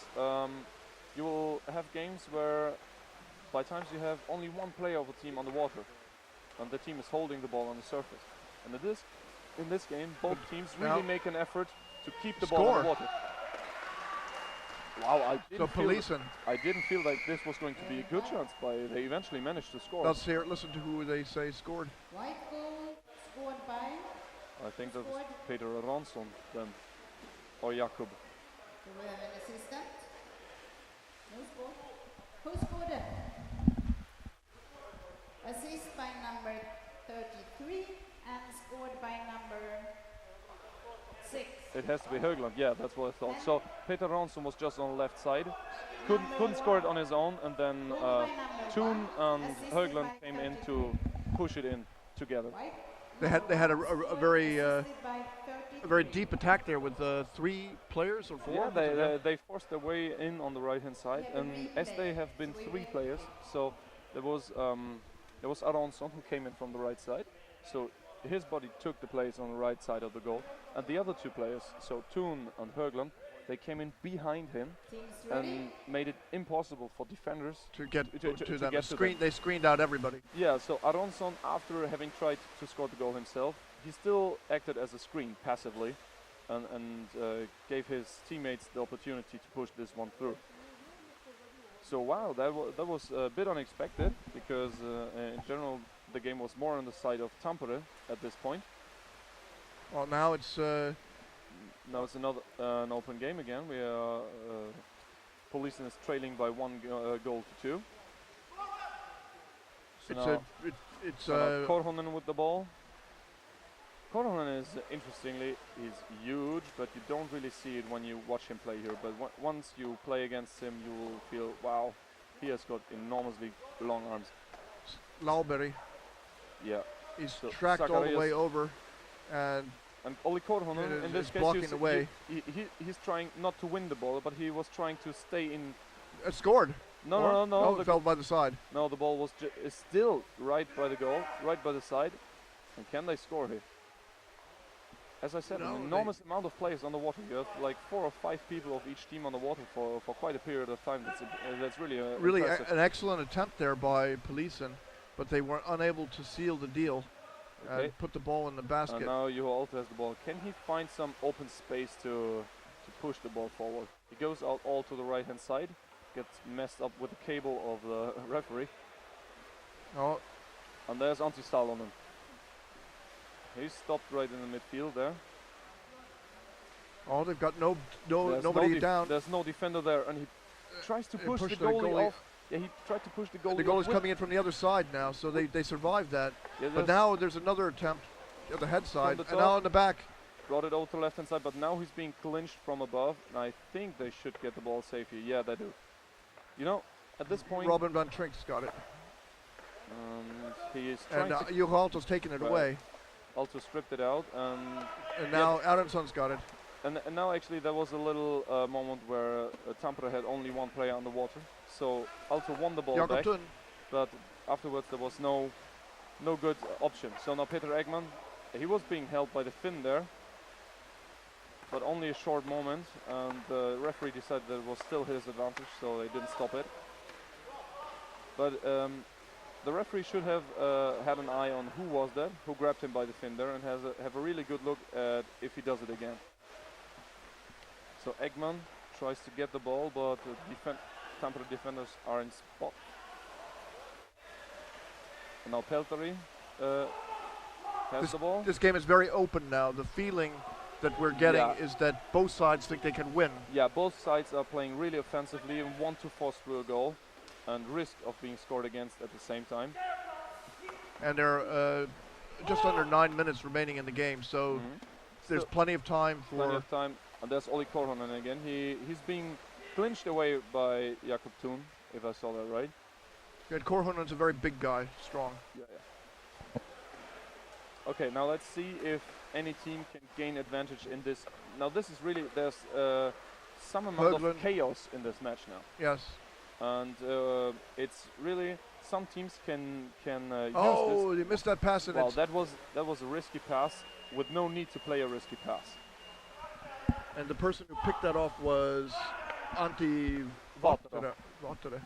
you will have games where by times you have only one player of a team underwater and the team is holding the ball on the surface. And in this game, both teams really make an effort to keep the ball underwater. Wow, I didn't feel like this was going to be a good chance, but they eventually managed to score. Let's listen to who they say scored. White goal scored by? I think that was Peter Ransson then, or Jakob. Do we have an assistant? Who scored? Who scored it? Assist by number 33 and scored by number 6. It has to be Högland, yeah, that's what I thought. So Peter Ransson was just on the left side, couldn't score it on his own, and then Thun and Högland came in to push it in together. They had a very deep attack there with 3 players or 4. Yeah, they forced their way in on the right hand side, and as they have been 3 players, so there was Aransson who came in from the right side, so his body took the place on the right side of the goal, and the other 2 players, so Thun and Högland, they came in behind him and made it impossible for defenders to get to them. them. They screened out everybody. Yeah, so Aransson, after having tried to score the goal himself, he still acted as a screen passively and gave his teammates the opportunity to push this one through. So wow, that was a bit unexpected, because in general the game was more on the side of Tampere at this point. Well, now it's another an open game again. We are Polisen is trailing by 1 goal to 2. So it's Korhonen with the ball. Korhonen is interestingly, he's huge, but you don't really see it when you watch him play here. But once you play against him, you will feel, wow, he has got enormously long arms. Lauberg. Yeah. He's tracked all the way over, and Olli Korhonen, in this case, blocking the way. He's trying not to win the ball, but he was trying to stay in. Scored. No. It fell by the side. No, the ball was is still right by the goal, right by the side. And can they score here? As I said, an enormous amount of players on the water. You have like 4 or 5 people of each team on the water for quite a period of time. That's really an excellent attempt there by Polisen, but they were unable to seal the deal and put the ball in the basket. And now Juho also has the ball. Can he find some open space to push the ball forward? He goes out all to the right hand side, gets messed up with the cable of the referee. Oh. And there's Antti Salonen. He's stopped right in the midfield there. Oh, they've got nobody down. There's no defender there, and he tries to push the goalie off. Yeah, he tried to push the goalie. The goal is coming in from the other side now, so they survived that. Yeah, but now there's another attempt at the head side, and now in the back. Brought it over to the left hand side, but now he's being clinched from above, and I think they should get the ball safe here. Yeah, they do. You know, at this point, Robin van Trink's got it. He is trying and Juho Aalto's taken it away. Aalto stripped it out, and now Aronsson's got it. And now actually there was a little moment where Tampere had only 1 player on the water, so Aalto won the ball back, but afterwards there was no good option. So now Peter Eggman, he was being held by the Finn there, but only a short moment, and the referee decided that it was still his advantage, so they didn't stop it. But the referee should have had an eye on who was that, who grabbed him by the fin there, and have a really good look at if he does it again. So Eggman tries to get the ball, but Tampere defenders are in spot. And now Peltari has the ball. This game is very open now. The feeling that we're getting is that both sides think they can win. Yeah, both sides are playing really offensively and want to force through a goal and risk of being scored against at the same time. And there are just under 9 minutes remaining in the game, so there's plenty of time for... Plenty of time, and there's Olli Korhonen again. He's being clinched away by Jakob Thun, if I saw that right. Yeah, Korhonen's a very big guy, strong. Yeah. Okay, now let's see if any team can gain advantage in this. Now this is really, there's some amount of chaos in this match now. Yes. And it's really some teams can use Oh, this. they missed that pass, and Well, it's, that was a risky pass with no need to play a risky pass. and the person who picked that off was Antti Vahtera. Vahtera.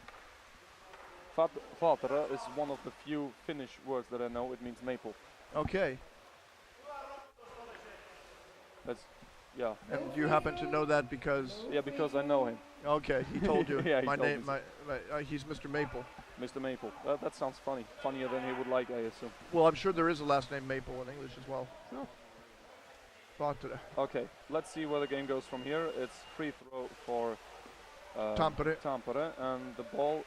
Vahtera is one of the few Finnish words that I know. It means maple. Okay, That's yeah. and you happen to know that because Yeah, because I know him, okay, he told you. Yeah, he my told name, me he's Mr. Maple. Mr. Maple. That sounds funny. Funnier than he would like, I assume. Well, I'm sure there is a last name Maple in English as well. Sure. Vahtera. Okay, let's see where the game goes from here. It's free throw for Tampere. Tampere, and the ball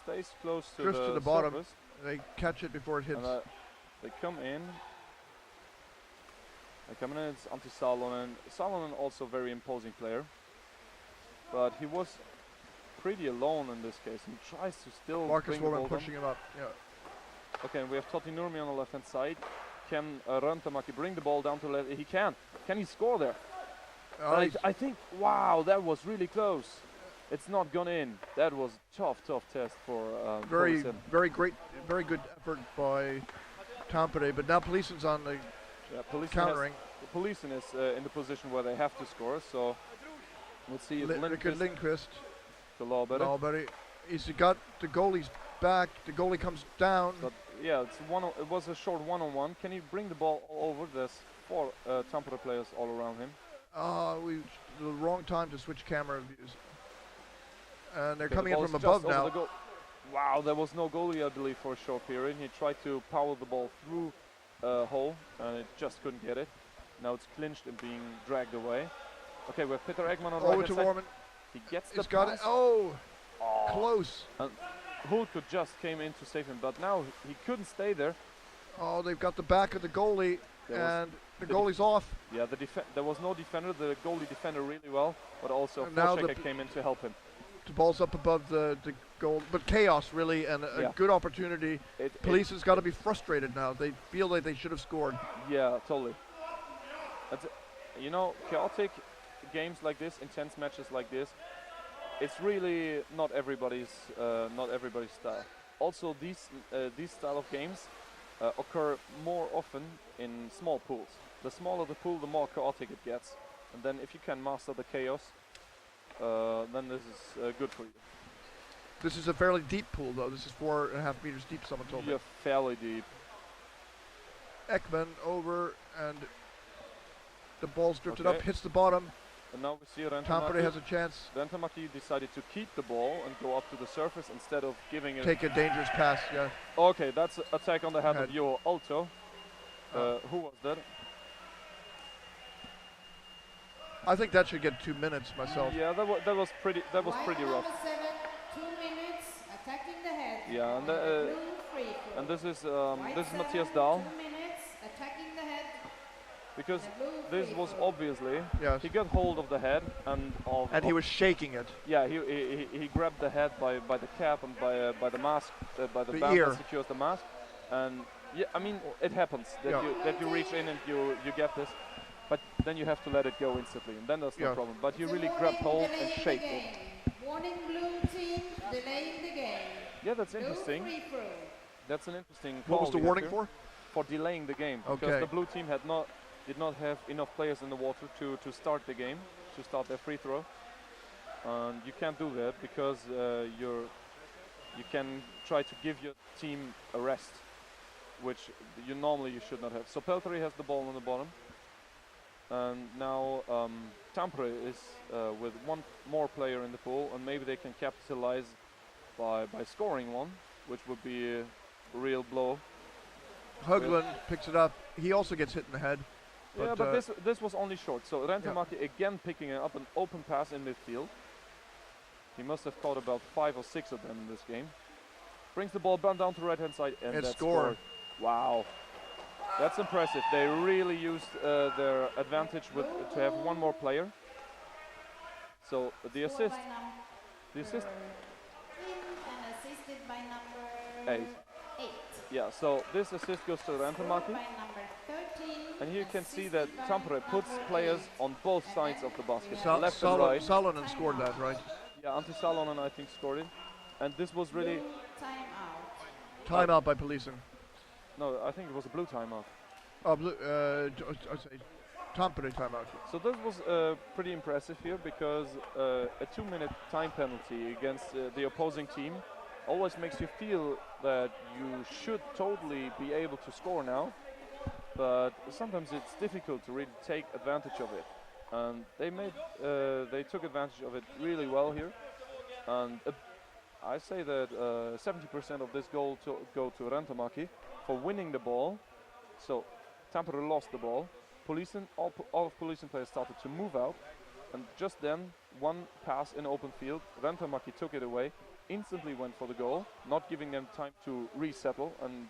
stays close to Just the, to the bottom. surface. They catch it before it hits. And they come in. It's Antti Salonen. Salonen also a very imposing player, but he was pretty alone in this case. He tries to still Marcus bring the Warren ball pushing down. him up. Yeah. Okay, and we have Totti Nurmi on the left hand side. Can Rantamäki bring the ball down to left? He can. Can he score there? I think, wow, that was really close. It's not gone in. That was tough test for very Polisen. very good effort by Tampere, but now Polisen's on the Polisen countering. Polisen is in the position where they have to score, so let's see if Rickard Lindqvist Lindqvist. to Lauber. Lauber. He's got the goalie's back. The goalie comes down. But yeah, it was a short one-on-one. Can he bring the ball all over? There's 4 Tampere players all around him. The wrong time to switch camera views. And they're Okay, coming the in ball from is just above over now. the goal. Wow, there was no goalie, I believe, for a short period. He tried to power the ball through a hole, and it just couldn't get it. Now it's clinched and being dragged away. Okay, we have Peter Eggman on the Over right to side. Warman. He gets the He's got it. pass. Oh, Oh. close. And Hulk just came in to save him, but now he couldn't stay there. Oh, they've got the back of the goalie, There was and the goalie's off. Yeah, there was no defender. The goalie defended really well, but also And now Forchecker came in to help him. The ball's up above the goal, but chaos really, and a Yeah. good opportunity. Police has got to be frustrated now. They feel like they should have scored. Yeah, totally. Chaotic games like this, intense matches like this, it's really not everybody's style. Also, these style of games occur more often in small pools. The smaller the pool, the more chaotic it gets. And then if you can master the chaos, then this is good for you. This is a fairly deep pool, though. This is 4.5 meters deep, someone told me. You're fairly deep. Ekman over, and the ball's drifted Okay. up, hits the bottom. And now we see Tampere Rantamäki. has a chance. Rantamäki decided to keep the ball and go up to the surface instead of giving it. Take a dangerous pass, yeah. Okay, that's attack on the head of Head. Joe Alto. Who was that? I think that should get 2 minutes myself. Yeah, that was pretty rough. Number 7, 2 minutes, attacking the head. Yeah, and Blue free throw. and this is White Matthias 7, Dahl, 2 minutes, attacking the head. because The blue this free was throw. obviously Yes. he got hold of the head And he was shaking it. yeah he grabbed the head by the cap and by the mask by the The band ear. that secures the mask, and yeah, I mean it happens that Yeah. you reach in and you get this, but then you have to let it go instantly, and then there's no Yeah. problem. But he So really warning, grabbed hold and delaying the shake it. game. Warning blue team, delaying the game. Yeah, that's No interesting. free throw. That's an interesting. What was call the here, warning too. for? For delaying the game, because Okay. the blue team did not have enough players in the water to start the game, to start their free throw. And you can't do that because you can try to give your team a rest, which you should not have. So Pelteri has the ball on the bottom, and now Tampere is with one more player in the pool, and maybe they can capitalize by scoring one, which would be a real blow. Höglund picks it up. He also gets hit in the head. Yeah, but this was only short. So Rantamäki again picking up an open pass in midfield. He must have caught about 5 or 6 of them in this game. Brings the ball down to the right hand side and It's that's scored. Wow, that's impressive. They really used their advantage to have one more player. So the assist, And assisted by number 8. 8. Yeah. So this assist goes to Rantamäki. By number 13. And here you can see that assisted by Tampere puts number players 8. on both sides of the basket, Sal- left Sal- and right. Salonen scored that, right? Yeah, Antti Salonen I think scored it. And this was really Blue time out. Timeout by Polisen. No, I think it was a blue timeout. Oh, I'd say Tampere timeout. So this was pretty impressive here because a 2-minute time penalty against the opposing team always makes you feel that you should totally be able to score now, but sometimes it's difficult to really take advantage of it. And they took advantage of it really well here. And I say that 70% of this goal go to Rantamäki for winning the ball. So Tampere lost the ball. All of Polisen players started to move out, and just then one pass in open field, Rantamäki took it away, instantly went for the goal, not giving them time to resettle and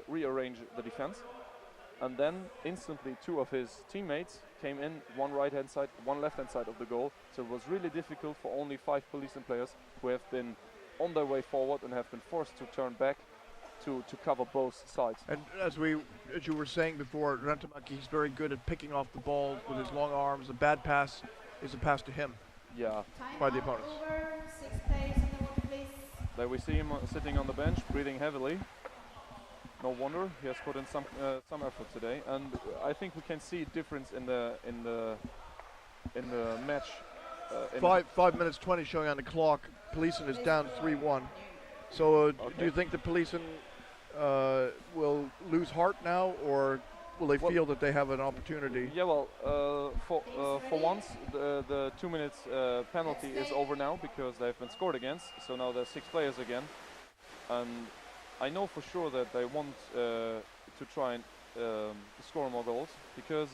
rearrange the defense. And then instantly 2 of his teammates came in, one right-hand side, one left-hand side of the goal. So it was really difficult for only 5 Polisen players who have been on their way forward and have been forced to turn back to cover both sides. And as you were saying before, Rantamäki, he's very good at picking off the ball with his long arms. A bad pass is a pass to him. Yeah. By the opponents. Over. 6 players in the water, please. There we see him sitting on the bench, breathing heavily. No wonder he has put in some effort today, and I think we can see a difference in the match. 5 minutes 20 showing on the clock. Polisen is down 3-1. So Okay. do you think the Polisen will lose heart now, or will they feel that they have an opportunity? Yeah, well, for once the 2 minutes penalty is over now because they've been scored against. So now there's 6 players again, and I know for sure that they want to try and score more goals, because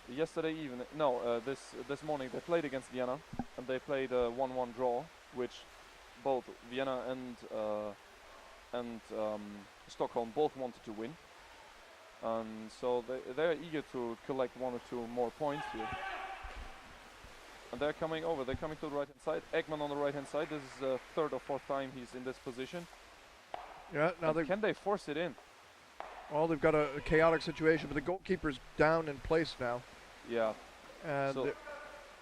this morning they played against Vienna and they played a 1-1 draw, which both Vienna and Stockholm both wanted to win, and so they're eager to collect 1 or 2 more points here. And they're coming over. They're coming to the right-hand side. Ekman on the right-hand side. This is the 3rd or 4th time he's in this position. Yeah. Now can they force it in? Well, they've got a chaotic situation, but the goalkeeper's down in place now. Yeah. And so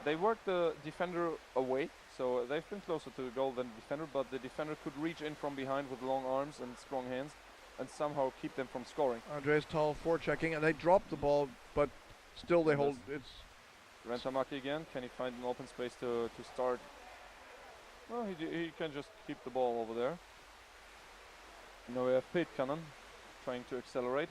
they worked the defender away, so they've been closer to the goal than the defender, but the defender could reach in from behind with long arms and strong hands and somehow keep them from scoring. Andreas Tall forechecking, and they dropped the ball, but still they hold it. Rantamäki again. Can he find an open space to start? Well, he can just keep the ball over there. Now we have Pitkanen trying to accelerate.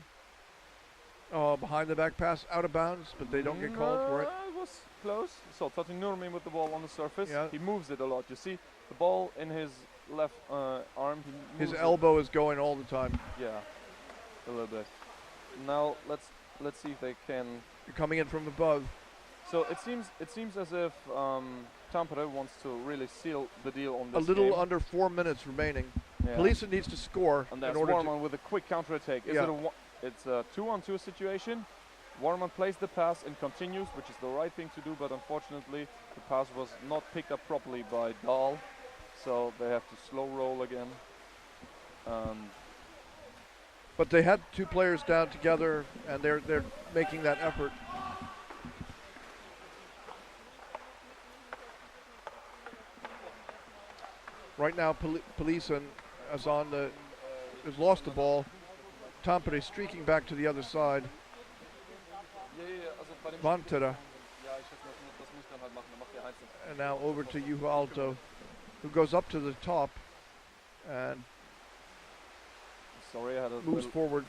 Behind the back pass, out of bounds, but they don't get called for it. It was close. So Tati Nurmi with the ball on the surface. Yeah. He moves it a lot. You see the ball in his left arm. His elbow is going all the time. Yeah, a little bit. Now let's see if they can. You're coming in from above. So it seems as if Tampere wants to really seal the deal on this A little game. under 4 minutes remaining. Yeah. Polisen needs to score And in that's order Warman with a quick counter-attack. It's a 2-on-2 situation. Warman plays the pass and continues, which is the right thing to do, but unfortunately the pass was not picked up properly by Dahl, so they have to slow roll again. But they had 2 players down together, and they're making that effort. Right now, Polisen has lost the ball. Tampere streaking back to the other side. Vantera. And now over to Juho Alto, who goes up to the top and moves forward.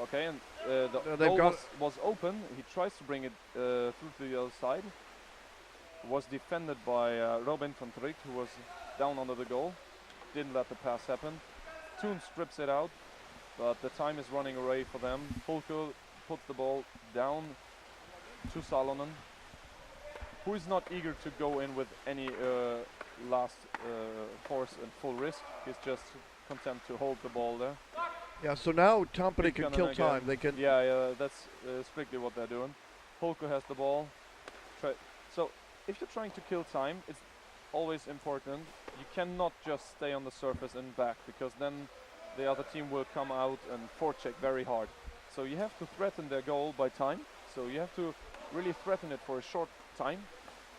Okay, and the goal was open. He tries to bring it through to the other side. Was defended by Robin van Tricht, who was down under the goal. Didn't let the pass happen. Toon strips it out, but the time is running away for them. Fulko puts the ball down to Salonen, who is not eager to go in with any last force and full risk. He's just content to hold the ball there. Yeah, so now Tampere can kill time. They can. Yeah, that's strictly what they're doing. Fulko has the ball. So if you're trying to kill time, it's always important. You cannot just stay on the surface and back, because then the other team will come out and forecheck very hard. So you have to threaten their goal by time. So you have to really threaten it for a short time,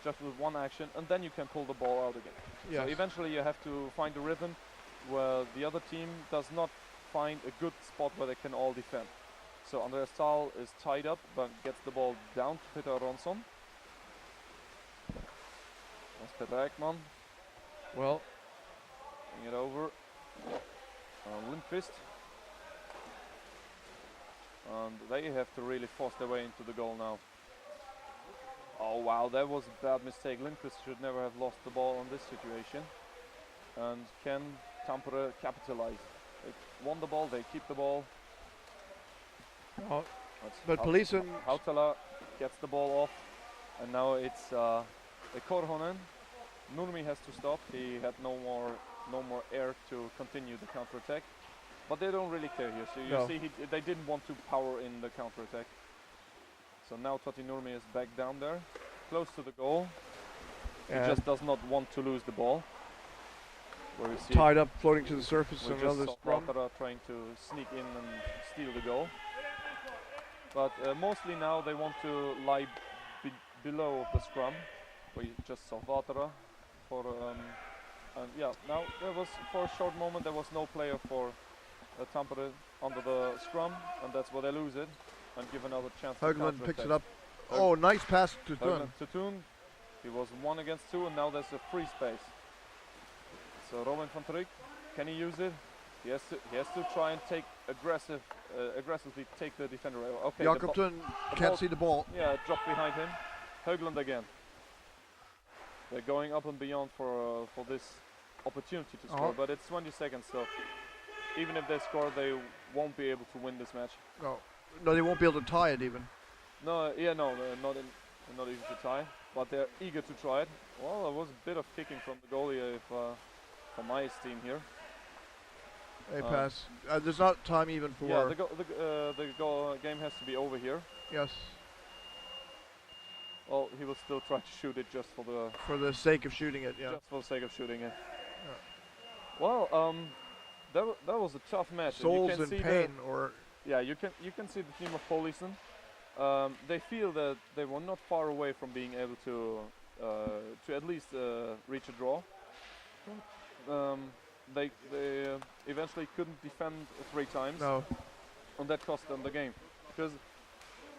just with one action, and then you can pull the ball out again. Yes. So eventually you have to find a rhythm where the other team does not find a good spot where they can all defend. So Andreas Stahl is tied up, but gets the ball down to Peter Ronson. That's Peter Ekman. Well, Bring it over. Lindqvist. And they have to really force their way into the goal now. Oh wow, that was a bad mistake. Lindqvist should never have lost the ball on this situation. And can Tampere capitalize? They won the ball, they keep the ball. oh, That's but Polisen, Hautala gets the ball off. And now it's Korhonen. Nurmi has to stop. He had no more air to continue the counter-attack. But they don't really care here. So you No. see they didn't want to power in the counter-attack. So now Totti Nurmi is back down there, close to the goal. He and just does not want to lose the ball. Where you see tied up, floating to the surface, we another just saw scrum. Valtera trying to sneak in and steal the goal. But mostly now they want to lie below the scrum. We just saw Valtera for and yeah, now there was for a short moment there was no player for Tampere under the scrum, and that's where they lose it and give another chance. Högland to picks it counterattack. up. Oh, nice pass to Thun. Högland to Thun. He was 1 against 2, and now there's a free space. So Robin van Trik, can he use it? He has to try and take aggressively take the defender. Okay. Jakob Thun can't ball- see the ball. Yeah, drop behind him. Högland again. They're going up and beyond for this opportunity to score, but it's 20 seconds, so even if they score, they won't be able to win this match. No, they won't be able to tie it even. No, yeah, no, they're not easy to tie, but they're eager to try it. Well, there was a bit of kicking from the goalie from my team here. A pass. There's not time even for. Yeah, the goal game has to be over here. Yes, Well, he will still try to shoot it just for the sake of shooting it. Yeah. just for the sake of shooting it. Well, that was a tough match. and you Souls can in see pain, or Yeah, you can see the team of Polisen. They feel that they were not far away from being able to at least reach a draw. They eventually couldn't defend 3 times, no. and that cost them the game. Because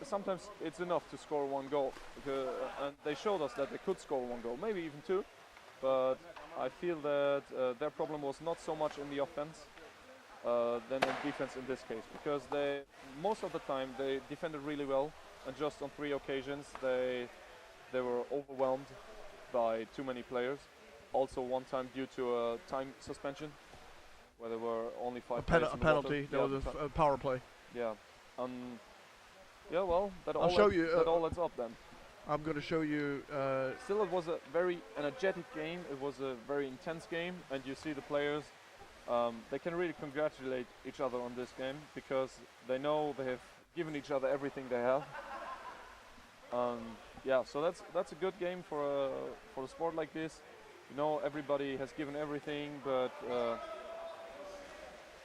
sometimes it's enough to score 1 goal, and they showed us that they could score 1 goal, maybe even 2. But I feel that their problem was not so much in the offense than in defense in this case, because most of the time they defended really well, and just on 3 occasions they were overwhelmed by too many players. Also 1 time due to a time suspension, where there were only 5 players in the water. penalty. Yeah, There was a power play. yeah. Yeah, well, that I'll all show adds- you, that all adds up then. I'm going to show you. Still, it was a very energetic game. It was a very intense game, and you see the players. They can really congratulate each other on this game, because they know they have given each other everything they have. Yeah, so that's a good game for a sport like this. You know, everybody has given everything, but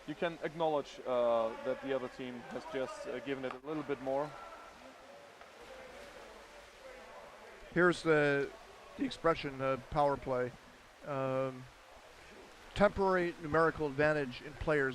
you can acknowledge that the other team has just given it a little bit more. Here's the expression, power play. Temporary numerical advantage in players